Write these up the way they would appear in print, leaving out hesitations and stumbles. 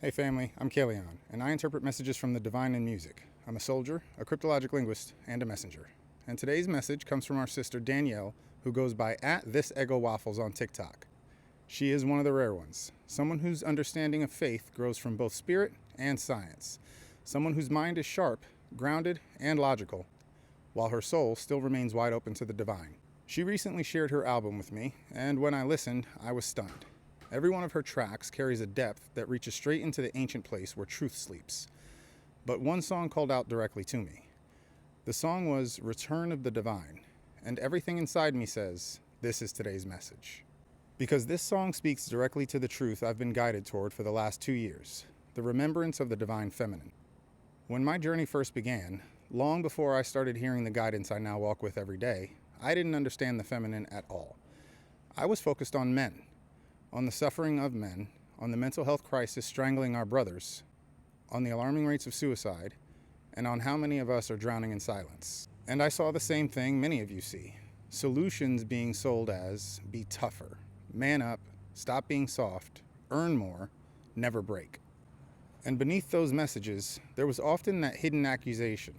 Hey family, I'm Kaleon, and I interpret messages from the divine in music. I'm a soldier, a cryptologic linguist, and a messenger. And today's message comes from our sister Danielle, who goes by @ThisEgoWaffles on TikTok. She is one of the rare ones, someone whose understanding of faith grows from both spirit and science, someone whose mind is sharp, grounded, and logical, while her soul still remains wide open to the divine. She recently shared her album with me, and when I listened, I was stunned. Every one of her tracks carries a depth that reaches straight into the ancient place where truth sleeps. But one song called out directly to me. The song was Return of the Divine, and everything inside me says, this is today's message. Because this song speaks directly to the truth I've been guided toward for the last 2 years, the remembrance of the divine feminine. When my journey first began, long before I started hearing the guidance I now walk with every day, I didn't understand the feminine at all. I was focused on men, on the suffering of men, on the mental health crisis strangling our brothers, on the alarming rates of suicide, and on how many of us are drowning in silence. And I saw the same thing many of you see. Solutions being sold as, be tougher, man up, stop being soft, earn more, never break. And beneath those messages, there was often that hidden accusation.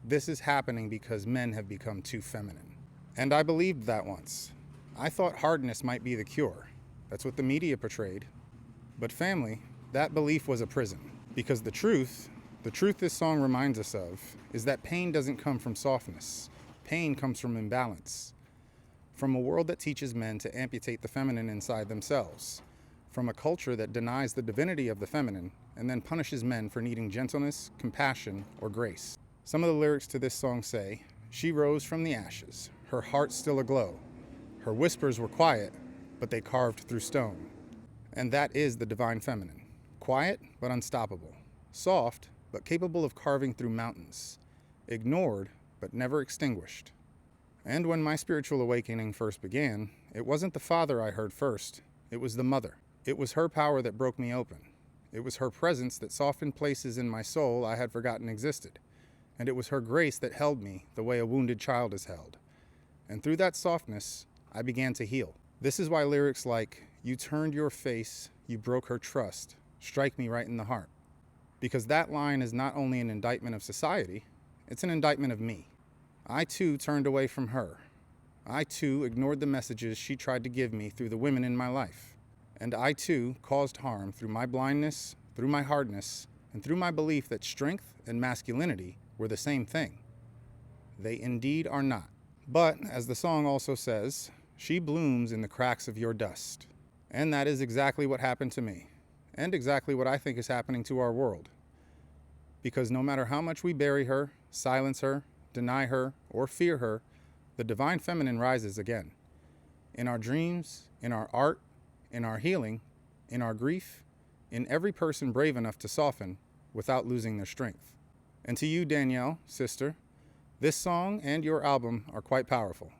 This is happening because men have become too feminine. And I believed that once. I thought hardness might be the cure. That's what the media portrayed. But family, that belief was a prison. Because the truth this song reminds us of, is that pain doesn't come from softness. Pain comes from imbalance. From a world that teaches men to amputate the feminine inside themselves. From a culture that denies the divinity of the feminine and then punishes men for needing gentleness, compassion, or grace. Some of the lyrics to this song say, she rose from the ashes, her heart still aglow. Her whispers were quiet, but they carved through stone. And that is the divine feminine. Quiet, but unstoppable. Soft, but capable of carving through mountains. Ignored, but never extinguished. And when my spiritual awakening first began, it wasn't the father I heard first. It was the mother. It was her power that broke me open. It was her presence that softened places in my soul I had forgotten existed. And it was her grace that held me the way a wounded child is held. And through that softness, I began to heal. This is why lyrics like, you turned your face, you broke her trust, strike me right in the heart. Because that line is not only an indictment of society, it's an indictment of me. I too turned away from her. I too ignored the messages she tried to give me through the women in my life. And I too caused harm through my blindness, through my hardness, and through my belief that strength and masculinity were the same thing. They indeed are not. But, as the song also says, she blooms in the cracks of your dust. And that is exactly what happened to me, and exactly what I think is happening to our world. Because no matter how much we bury her, silence her, deny her, or fear her, the divine feminine rises again. In our dreams, in our art, in our healing, in our grief, in every person brave enough to soften without losing their strength. And to you, Danielle, sister, this song and your album are quite powerful.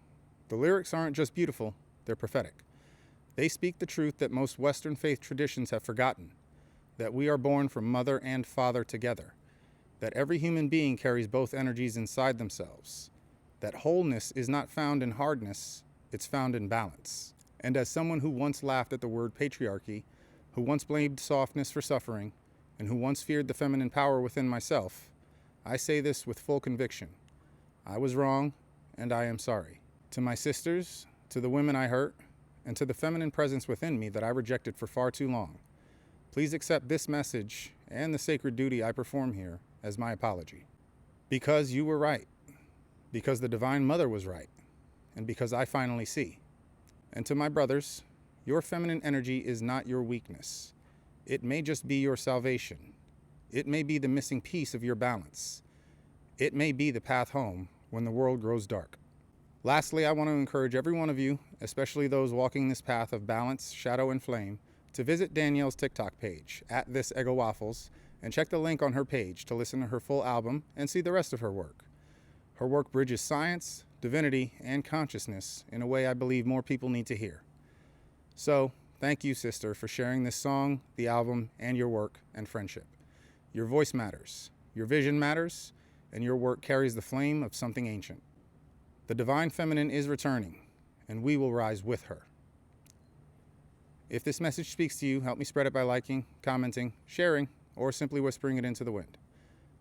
The lyrics aren't just beautiful, they're prophetic. They speak the truth that most Western faith traditions have forgotten, that we are born from mother and father together, that every human being carries both energies inside themselves, that wholeness is not found in hardness, it's found in balance. And as someone who once laughed at the word patriarchy, who once blamed softness for suffering, and who once feared the feminine power within myself, I say this with full conviction. I was wrong, and I am sorry. To my sisters, to the women I hurt, and to the feminine presence within me that I rejected for far too long, please accept this message and the sacred duty I perform here as my apology. Because you were right, because the Divine Mother was right, and because I finally see. And to my brothers, your feminine energy is not your weakness. It may just be your salvation. It may be the missing piece of your balance. It may be the path home when the world grows dark. Lastly, I want to encourage every one of you, especially those walking this path of balance, shadow, and flame, to visit Danielle's TikTok page, @ThisEgoWaffles, and check the link on her page to listen to her full album and see the rest of her work. Her work bridges science, divinity, and consciousness in a way I believe more people need to hear. So, thank you, sister, for sharing this song, the album, and your work and friendship. Your voice matters, your vision matters, and your work carries the flame of something ancient. The divine feminine is returning, and we will rise with her. If this message speaks to you, help me spread it by liking, commenting, sharing, or simply whispering it into the wind.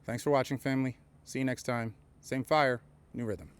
Thanks for watching, family. See you next time. Same fire, new rhythm.